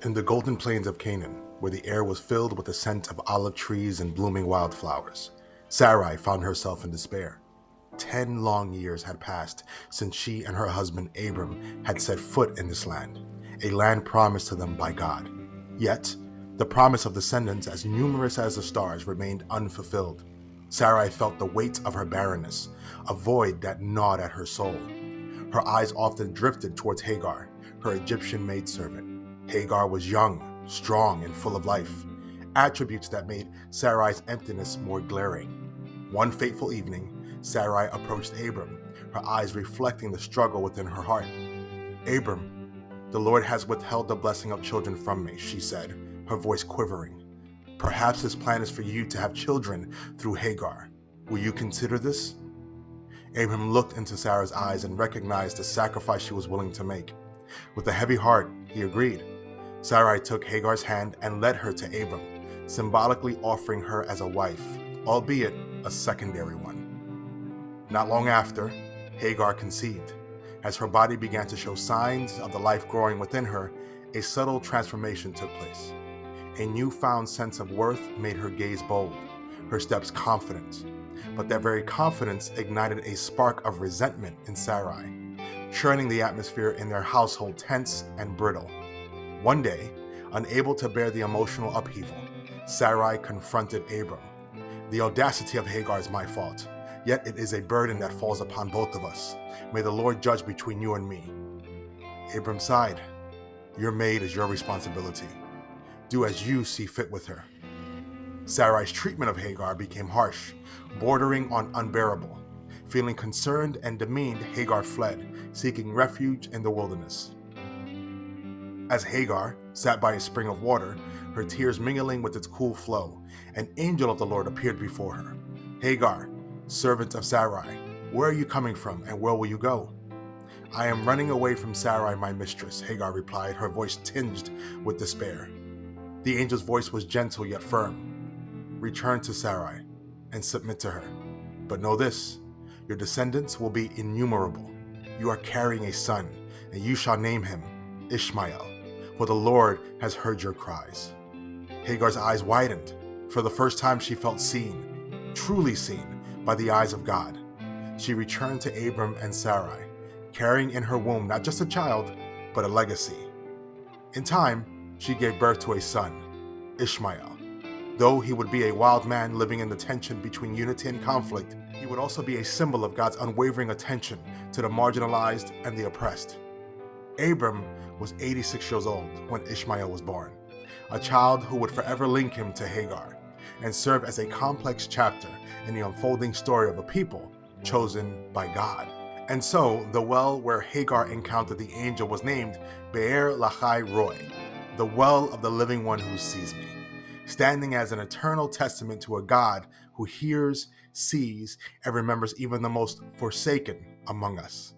In the golden plains of Canaan, where the air was filled with the scent of olive trees and blooming wildflowers, Sarai found herself in despair. 10 long years had passed since she and her husband Abram had set foot in this land, a land promised to them by God. Yet, the promise of descendants as numerous as the stars remained unfulfilled. Sarai felt the weight of her barrenness, a void that gnawed at her soul. Her eyes often drifted towards Hagar, her Egyptian maidservant. Hagar was young, strong, and full of life, attributes that made Sarai's emptiness more glaring. One fateful evening, Sarai approached Abram, her eyes reflecting the struggle within her heart. "Abram, the Lord has withheld the blessing of children from me," she said, her voice quivering. "Perhaps his plan is for you to have children through Hagar. Will you consider this?" Abram looked into Sarah's eyes and recognized the sacrifice she was willing to make. With a heavy heart, he agreed. Sarai took Hagar's hand and led her to Abram, symbolically offering her as a wife, albeit a secondary one. Not long after, Hagar conceived. As her body began to show signs of the life growing within her, a subtle transformation took place. A newfound sense of worth made her gaze bold, her steps confident. But that very confidence ignited a spark of resentment in Sarai, churning the atmosphere in their household tense and brittle. One day, unable to bear the emotional upheaval, Sarai confronted Abram. "The audacity of Hagar is my fault, yet it is a burden that falls upon both of us. May the Lord judge between you and me." Abram sighed. "Your maid is your responsibility. Do as you see fit with her." Sarai's treatment of Hagar became harsh, bordering on unbearable. Feeling concerned and demeaned, Hagar fled, seeking refuge in the wilderness. As Hagar sat by a spring of water, her tears mingling with its cool flow, an angel of the Lord appeared before her. "Hagar, servant of Sarai, where are you coming from and where will you go?" "I am running away from Sarai, my mistress," Hagar replied, her voice tinged with despair. The angel's voice was gentle yet firm. "Return to Sarai and submit to her. But know this, your descendants will be innumerable. You are carrying a son, and you shall name him Ishmael, for the Lord has heard your cries." Hagar's eyes widened. For the first time she felt seen, truly seen, by the eyes of God. She returned to Abram and Sarai, carrying in her womb not just a child, but a legacy. In time, she gave birth to a son, Ishmael. Though he would be a wild man living in the tension between unity and conflict, he would also be a symbol of God's unwavering attention to the marginalized and the oppressed. Abram was 86 years old when Ishmael was born, a child who would forever link him to Hagar and serve as a complex chapter in the unfolding story of a people chosen by God. And so, the well where Hagar encountered the angel was named Be'er Lahai Roy, the well of the living one who sees me, standing as an eternal testament to a God who hears, sees, and remembers even the most forsaken among us.